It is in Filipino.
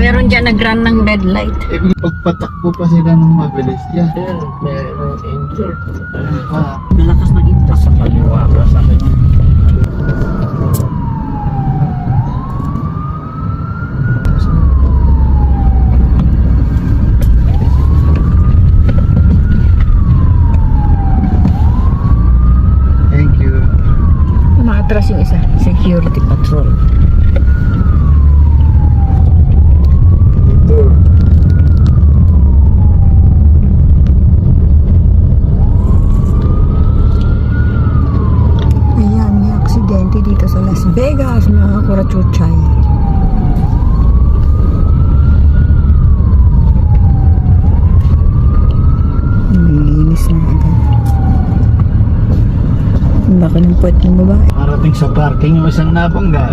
Meron dyan nag-run ng red light. Eh, pagpatakbo pa sila ng mabilis yan. Meron injured. Malakas na ito. Sa kaliwa ka sa akin. Thank you. Umaatras yung isa. Security patrol. Ayan, may aksidente dito sa Las Vegas, mga kurachuchay. Nilinis na agad. Ang laki ng puwet ng babae. Parating sa parking yung isang nabangga.